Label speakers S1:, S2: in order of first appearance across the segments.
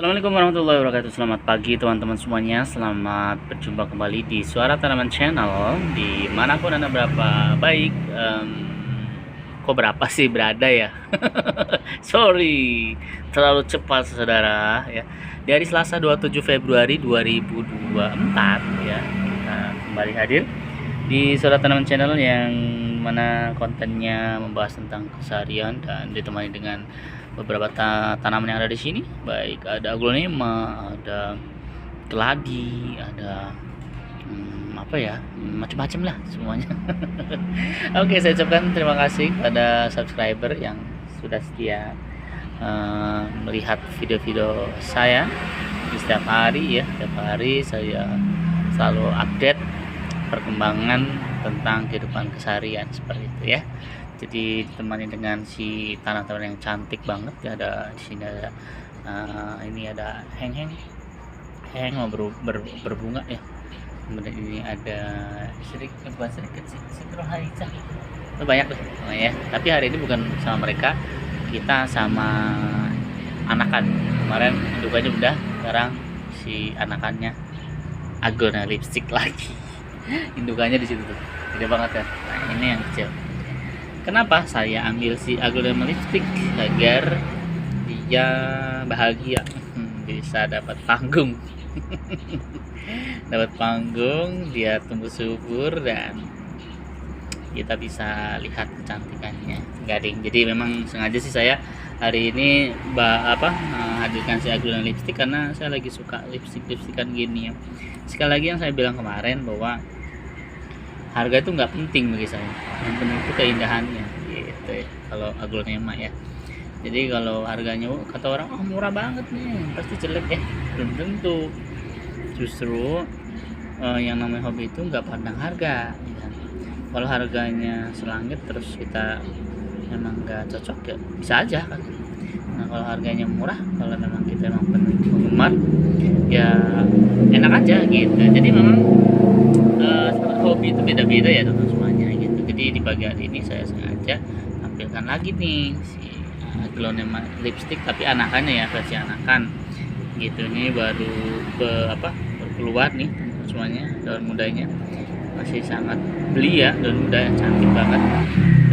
S1: Assalamualaikum warahmatullahi wabarakatuh. Selamat pagi teman-teman semuanya. Selamat berjumpa kembali di Suara Tanaman Channel. Dimanapun anda berapa baik, kok berapa sih berada ya? Sorry, terlalu cepat saudara ya. Di hari Selasa 27 Februari 2024 ya, kita kembali hadir di Suara Tanaman Channel yang mana kontennya membahas tentang keseharian dan ditemani dengan beberapa tanaman yang ada di sini, baik ada aglonema, ada keladi, ada apa ya, macam-macam lah semuanya. Oke, saya ucapkan terima kasih pada subscriber yang sudah setia melihat video-video saya di setiap hari ya. Setiap hari saya selalu update perkembangan tentang kehidupan keseharian seperti itu ya. Jadi ditemani dengan si tanah-tanah yang cantik banget ya. Ada di sini ada ini ada heng mau berbunga ya. Kemudian ini ada sedikit sih Citrohaica. Itu banyak deh ya. Tapi hari ini bukan sama mereka, kita sama anakan. Kemarin dukanya udah, sekarang si anakannya Aglonema lipstick lagi. Indukannya di situ tuh, gede banget ya. Nah ini yang kecil. Kenapa saya ambil si aglonema lipstick? Agar dia bahagia, bisa dapat panggung. Dapat panggung, dia tumbuh subur dan kita bisa lihat kecantikannya. Gading. Jadi memang sengaja sih saya hari ini hadirkan si aglonema lipstick karena saya lagi suka lipstikan gini ya. Sekali lagi yang saya bilang kemarin bahwa harga itu nggak penting bagi saya, yang penting itu keindahannya gitu ya, kalau aglonema ya. Jadi kalau harganya kata orang murah banget nih pasti jelek ya, belum tentu. Justru yang namanya hobi itu nggak pandang harga ya. Kalau harganya selangit terus kita memang nggak cocok ya bisa aja kan. Nah kalau harganya murah, kalau memang kita memang penggemar ya enak aja gitu. Jadi memang hobi itu beda-beda ya teman semuanya gitu. Jadi di pagi hari ini saya sengaja tampilkan lagi nih si aglonema lipstick, tapi anakannya ya, versi anakan gitu. Ini baru keluar nih teman semuanya, daun mudanya masih sangat belia, daun muda cantik banget,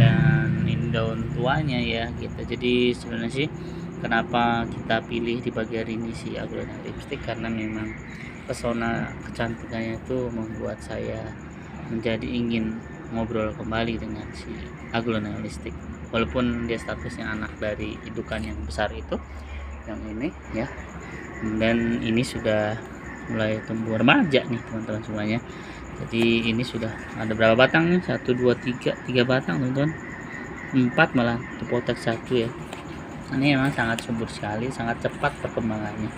S1: dan ini daun tuanya ya gitu. Jadi sebenarnya sih kenapa kita pilih di pagi hari ini si aglonema lipstick, karena memang pesona kecantikannya itu membuat saya menjadi ingin ngobrol kembali dengan si aglonema lipstick, walaupun dia statusnya anak dari indukan yang besar itu, yang ini ya. Dan ini sudah mulai tumbuh remaja nih teman-teman semuanya. Jadi ini sudah ada berapa batang nih? 1, 2, 3 batang teman-teman, 4 malah, tupotek 1 ya. Ini memang sangat subur sekali, sangat cepat perkembangannya.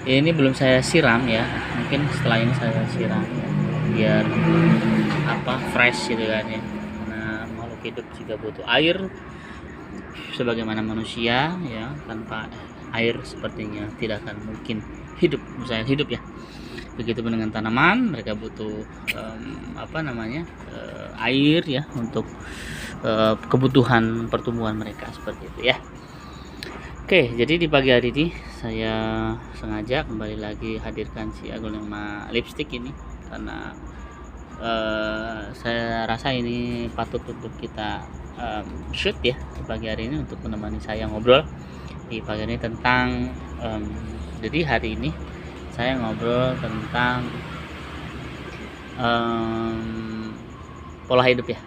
S1: Ini belum saya siram ya, mungkin setelah ini saya siram ya, biar fresh gitu kan ya. Karena makhluk hidup juga butuh air sebagaimana manusia ya, tanpa air sepertinya tidak akan mungkin hidup, misalnya hidup ya. Begitu dengan tanaman, mereka butuh air ya untuk kebutuhan pertumbuhan mereka seperti itu ya. Oke, jadi di pagi hari ini saya sengaja kembali lagi hadirkan si aglonema lipstick ini karena saya rasa ini patut untuk kita shoot ya di pagi hari ini untuk menemani saya ngobrol di pagi ini tentang jadi hari ini saya ngobrol tentang pola hidup ya.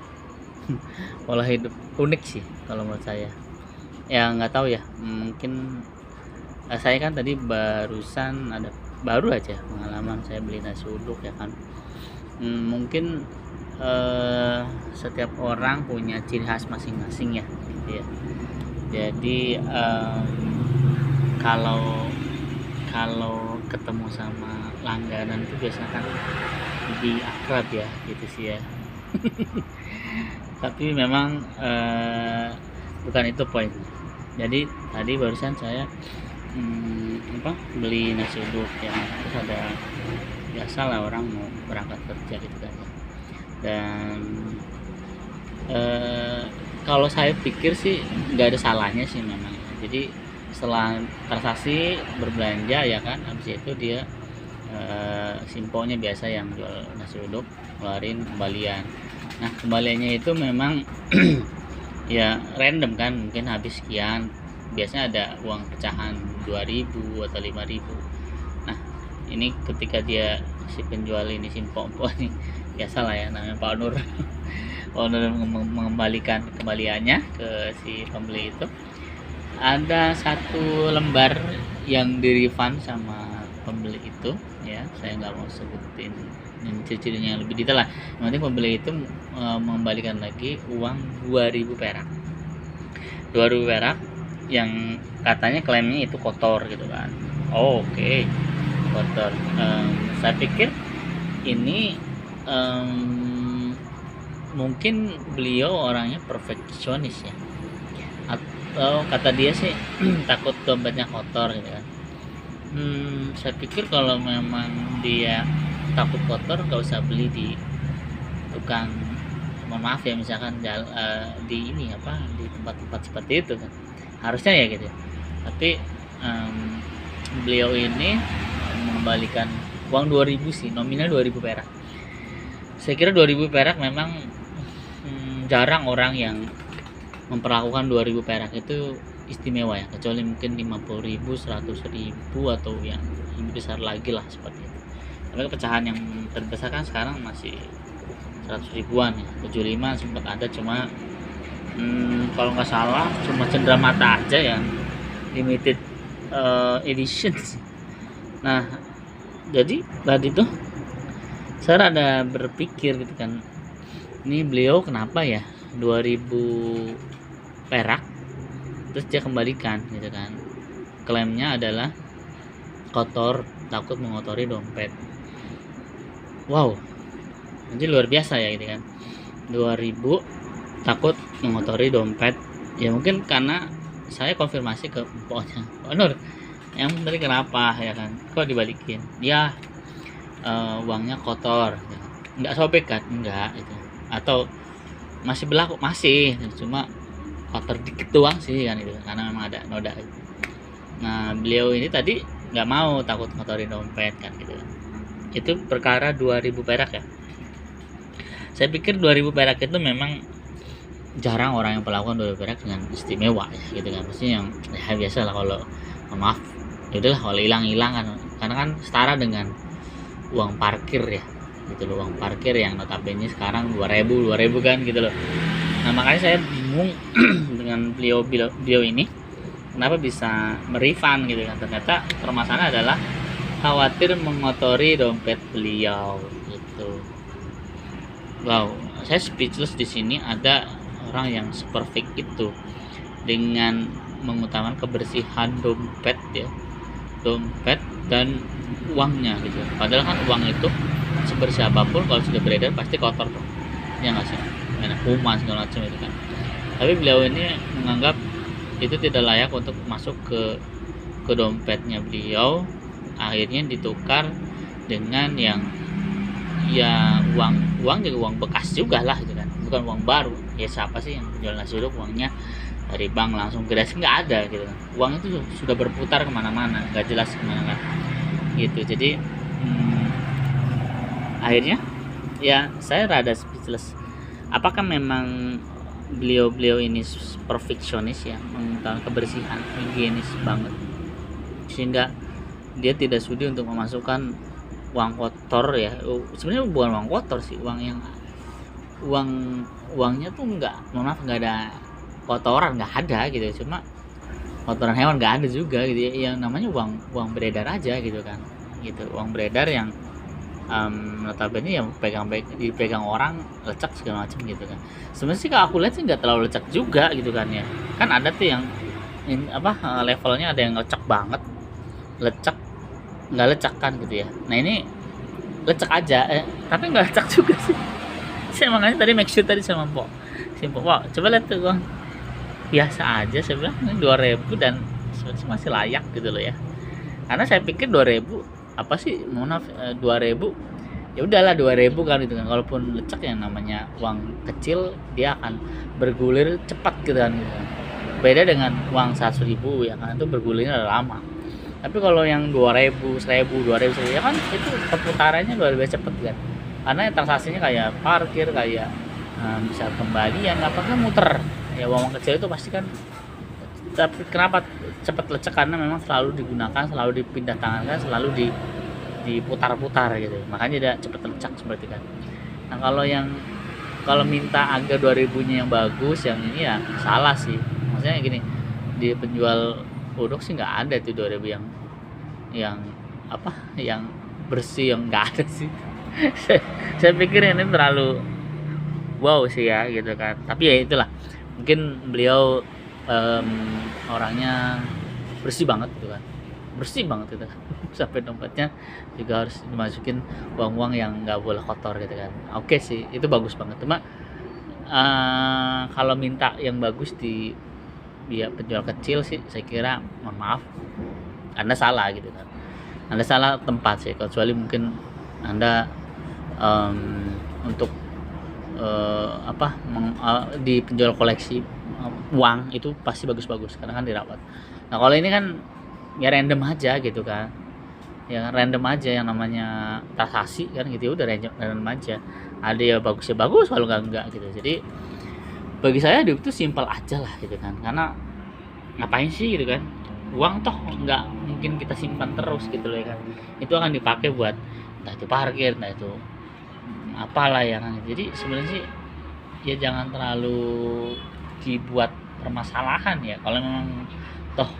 S1: Pola hidup unik sih kalau menurut saya ya, nggak tahu ya, mungkin saya kan tadi baru aja pengalaman saya beli nasi uduk ya kan. Mungkin setiap orang punya ciri khas masing-masing ya gitu ya. Jadi kalau ketemu sama langganan itu biasanya kan lebih akrab ya gitu sih ya. Tapi memang bukan itu poin. Jadi tadi barusan saya beli nasi uduk ya, terus ada biasalah orang mau berangkat kerja gitu kan ya. Dan kalau saya pikir sih nggak ada salahnya sih memang. Jadi setelah transaksi berbelanja ya kan, habis itu dia simponya biasa yang jual nasi uduk ngeluarin kembalian. Nah kembaliannya itu memang ya random kan, mungkin habis sekian, biasanya ada uang pecahan 2.000 atau 5.000. Nah ini ketika dia si penjual ini si empok-empok nih, biasa lah ya namanya Pak Nur Pak Nur mengembalikan kembaliannya ke si pembeli itu, ada satu lembar yang di refund sama pembeli itu ya, saya nggak mau sebutin ciri-cirinya yang lebih detail lah. Yang penting pembeli itu mengembalikan lagi uang 2.000 perak 2.000 perak yang katanya klaimnya itu kotor gitu kan. Oke. Kotor. Saya pikir ini mungkin beliau orangnya perfeksionis ya, atau kata dia sih takut dompetnya kotor gitu kan. Saya pikir kalau memang dia takut kotor nggak usah beli di tukang, mohon maaf ya, misalkan di ini apa, di tempat-tempat seperti itu kan, harusnya ya gitu. Tapi beliau ini mengembalikan uang 2.000 sih, nominal 2.000 perak. Saya kira 2.000 perak memang jarang orang yang memperlakukan 2.000 perak itu istimewa ya, kecuali mungkin 50.000, 100.000 atau yang lebih besar lagi lah seperti itu. Tapi pecahan yang terbesar kan sekarang masih 100 ribuan ya, 75 sempat ada, cuma kalau nggak salah cuma cenderamata aja yang limited edition. Nah jadi tadi tuh saya rada berpikir gitu kan, ini beliau kenapa ya 2.000 perak terus dia kembalikan gitu kan, klaimnya adalah kotor, takut mengotori dompet. Wow, jadi luar biasa ya gitu kan, 2.000 takut mengotori dompet. Ya mungkin karena saya konfirmasi ke empoknya, Pak Nur yang tadi kenapa ya kan, kok dibalikin ya, uangnya kotor gitu. Nggak sobek kan, enggak itu, atau masih berlaku, masih, cuma kotor dikit doang sih kan itu, karena memang ada noda. Nah beliau ini tadi nggak mau, takut ngotorin dompet kan gitu. Itu perkara 2.000 perak ya. Saya pikir 2.000 perak itu memang jarang orang yang melakukan 2.000 perak dengan istimewa ya gitu kan. Maksudnya yang ya biasa lah, kalau maaf ya udahlah, kalau hilang kan, karena kan setara dengan uang parkir ya gitu loh, uang parkir yang notabene sekarang 2.000 kan gitu loh. Nah makanya saya bingung dengan beliau ini kenapa bisa merefund gitu kan. Ternyata permasalahannya adalah khawatir mengotori dompet beliau gitu. Wow, saya speechless di sini. Ada orang yang seperfect itu dengan mengutamakan kebersihan dompet ya, dompet dan uangnya gitu. Padahal kan uang itu sebersih apapun kalau sudah beredar pasti kotor tuh, ya nggak sih, enak kuman segala macam itu kan. Tapi beliau ini menganggap itu tidak layak untuk masuk ke dompetnya beliau. Akhirnya ditukar dengan yang ya uang juga uang bekas juga lah gitu kan, bukan uang baru. Ya siapa sih yang jual nasi uduk uangnya dari bank langsung gratis, nggak ada gitu kan. Uang itu sudah berputar kemana-mana, nggak jelas kemana gitu. Jadi akhirnya ya saya rada speechless. Apakah memang beliau ini perfeksionis ya, mengutamakan kebersihan, higienis banget, sehingga dia tidak sudi untuk memasukkan uang kotor ya. Sebenarnya bukan uang kotor sih, uangnya tuh nggak ada kotoran, nggak ada gitu, cuma kotoran hewan nggak ada juga gitu ya. Yang namanya uang beredar aja gitu kan, gitu, uang beredar yang notabene yang dipegang orang, lecek segala macam gitu kan. Sebenarnya sih kalau aku lihat sih nggak terlalu lecek juga gitu kan ya. Kan ada tuh yang levelnya, ada yang lecek banget, lecek nggak lecek kan gitu ya. Nah ini lecek aja, tapi nggak lecek juga sih. Saya makanya tadi make sure tadi sama Mpok, simpel, wow coba lihat tuh bang, biasa aja. Saya bilang ini 2.000 dan sebenarnya masih layak gitu loh ya. Karena saya pikir 2.000 apa sih, mohon maaf, 2.000 ya udahlah 2.000 kan gitu kan. Kalaupun lecek yang namanya uang kecil dia akan bergulir cepat gitu kan, beda dengan uang 100.000 ya kan, itu bergulirnya udah lama. Tapi kalau yang 2.000, 1.000, 2.000 ya kan, itu perputarannya luar biasa cepet kan, karena transaksinya kayak parkir, kayak bisa kembalian apa kan, muter ya. Uang kecil itu pasti kan, tapi kenapa cepat lecek, karena memang selalu digunakan, selalu dipindah tangankan, selalu diputar-putar gitu, makanya dia cepat lecek seperti kan. Nah kalau minta harga 2.000-nya yang bagus, yang ini ya salah sih. Maksudnya gini, di penjual produk sih nggak ada tuh 2.000 yang apa, yang bersih, yang nggak ada sih. saya pikir ini terlalu wow sih ya gitu kan. Tapi ya itulah, mungkin beliau orangnya bersih banget gitu kan, bersih banget gitu kan. Sampai dompetnya juga harus dimasukin uang-uang yang nggak boleh kotor gitu kan. Oke sih, itu bagus banget. Cuma kalau minta yang bagus di dia penjual kecil sih, saya kira mohon maaf, Anda salah gitu kan. Anda salah tempat sih, kecuali mungkin Anda untuk di penjual koleksi uang itu pasti bagus-bagus karena kan dirawat. Nah kalau ini kan ya random aja gitu kan, ya random aja, yang namanya transaksi kan gitu, udah random aja. Ada ya bagusnya bagus, kalau enggak gitu. Jadi bagi saya itu simpel aja lah gitu kan, karena ngapain sih gitu kan, uang toh nggak mungkin kita simpan terus gitu loh ya kan. Itu akan dipakai buat entah itu parkir, entah itu apalah ya kan. Jadi sebenarnya sih ya jangan terlalu dibuat permasalahan ya. Kalau memang toh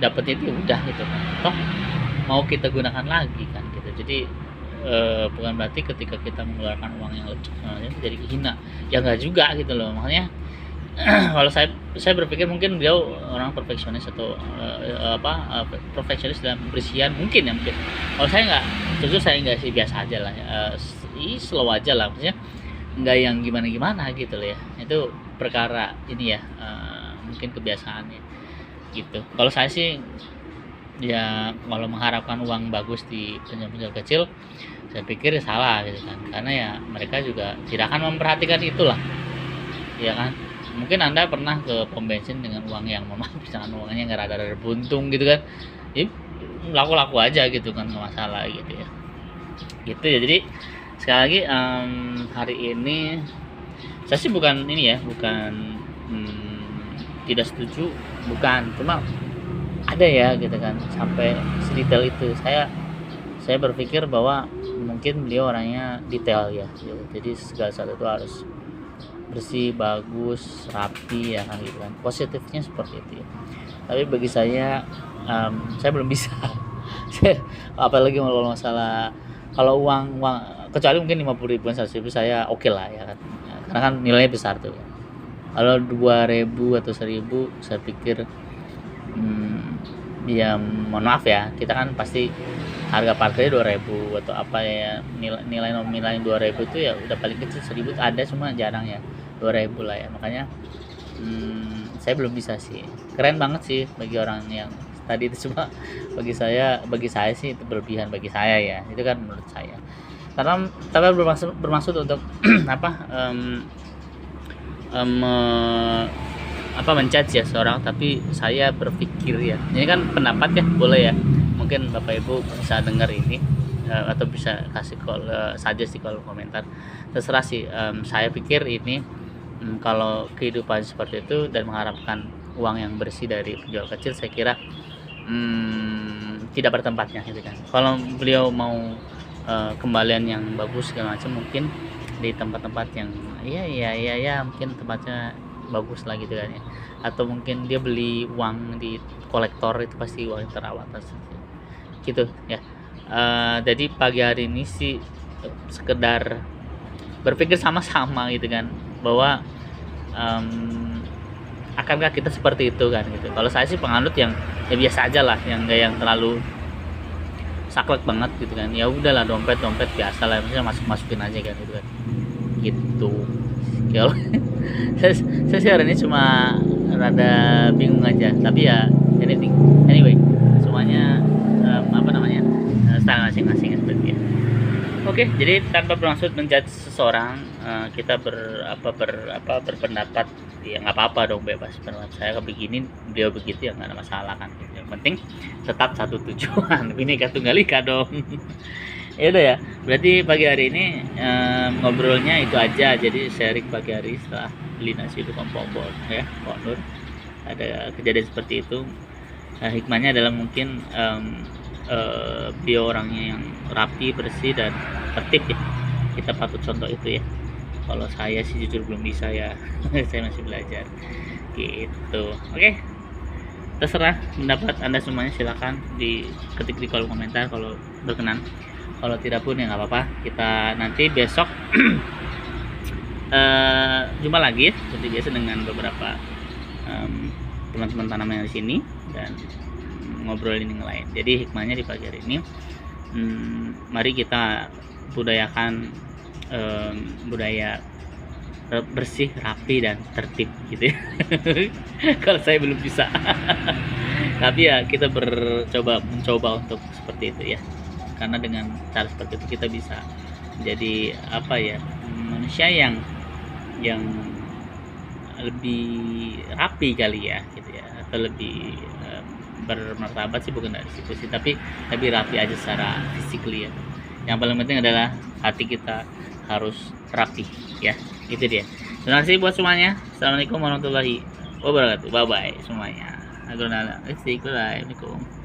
S1: dapetnya itu udah gitu kan, toh mau kita gunakan lagi kan gitu. Jadi bukan berarti ketika kita mengeluarkan uang yang lecek jadi hina ya, nggak juga gitu loh. Makanya kalau saya berpikir mungkin beliau orang perfeksionis atau perfeksionis dalam pembersihan mungkin ya, mungkin. Kalau saya nggak, jujur saya nggak sih, biasa aja lah ya, slow aja lah, maksudnya nggak yang gimana gitu loh ya. Itu perkara ini ya, mungkin kebiasaannya gitu. Kalau saya sih ya, kalau mengharapkan uang bagus di penjual kecil, saya pikir salah gitu kan, karena ya mereka juga tidak akan memperhatikan itulah ya kan. Mungkin Anda pernah ke pom bensin dengan uang yang misalkan uangnya nggak rada-rada buntung gitu kan, ya laku-laku aja gitu kan, nggak masalah gitu ya. Gitu ya. Jadi sekali lagi hari ini saya sih bukan ini ya, bukan tidak setuju, bukan, cuma ada ya gitu kan, sampai sedetail itu. Saya berpikir bahwa mungkin beliau orangnya detail ya gitu. Jadi segala sesuatu itu harus bersih, bagus, rapi ya kan gitu kan. Positifnya seperti itu ya. Tapi bagi saya belum bisa. Apalagi kalau masalah, kalau uang kecuali mungkin 50.000, 100.000 saya oke lah ya kan. Karena kan nilainya besar tuh. Kalau 2.000 atau 1.000 saya pikir ya mohon maaf ya, kita kan pasti harga parkirnya 2.000 atau apa ya, nilai nominalnya 2.000 itu ya udah paling kecil. 1.000 ada, cuma jarang ya 2.000 lah ya. Makanya saya belum bisa sih. Keren banget sih bagi orang yang tadi itu, cuma bagi saya sih itu berlebihan bagi saya ya, itu kan menurut saya. Karena tapi bermaksud untuk menjudge ya seorang, tapi saya berpikir ya, ini kan pendapat ya, boleh ya, mungkin Bapak Ibu bisa dengar ini atau bisa kasih suggest di kolom komentar, terserah sih. Saya pikir ini kalau kehidupan seperti itu dan mengharapkan uang yang bersih dari penjual kecil, saya kira tidak bertempatnya gitu kan. Kalau beliau mau kembalian yang bagus segala macam, mungkin di tempat-tempat yang ya mungkin tempatnya bagus lah gitu kan ya, atau mungkin dia beli uang di kolektor, itu pasti uang yang terawat gitu ya. Jadi pagi hari ini sih sekedar berpikir sama-sama gitu kan, bahwa akankah kita seperti itu kan gitu. Kalau saya sih penganut yang ya biasa aja lah, yang enggak yang terlalu saklek banget gitu kan. Ya udahlah, dompet biasa lah, maksudnya masukin aja kan gitu kan. Gitu. Ya saya sih hari ini cuma rada bingung aja, tapi ya anyway semuanya style masing-masing seperti ya. Oke, jadi tanpa bermaksud menjudge seseorang, kita berpendapat ya nggak apa-apa dong, bebas pendapat saya begini, beliau begitu ya nggak ada masalah kan. Yang penting tetap satu tujuan, Bhinneka Tunggal Ika dong. Ya udah ya, berarti pagi hari ini ngobrolnya itu aja. Jadi sharing pagi hari setelah beli nasi di kompor ya, Pak Nur. Ada kejadian seperti itu. Hikmahnya adalah mungkin beliau orangnya yang rapi, bersih dan tertib ya. Kita patut contoh itu ya. Kalau saya sih jujur belum bisa ya. Saya masih belajar gitu. Oke, terserah pendapat Anda semuanya, silakan diketik di kolom komentar kalau berkenan. Kalau tidak pun ya nggak apa-apa. Kita nanti besok jumpa lagi ya, seperti biasa dengan beberapa teman-teman tanaman yang di sini dan ngobrolin yang lain. Jadi hikmahnya di pagi hari ini, mari kita budayakan budaya bersih, rapi dan tertib gitu ya. Kalau saya belum bisa. Tapi ya kita mencoba untuk seperti itu ya. Karena dengan cara seperti itu kita bisa menjadi manusia yang lebih rapi kali ya gitu ya, atau lebih bermartabat sih, bukan dari situ sih, tapi lebih rapi aja secara physically ya. Yang paling penting adalah hati kita harus rapi ya, itu dia. Terima kasih buat semuanya. Assalamualaikum warahmatullahi wabarakatuh. Bye bye semuanya. Assalamualaikum.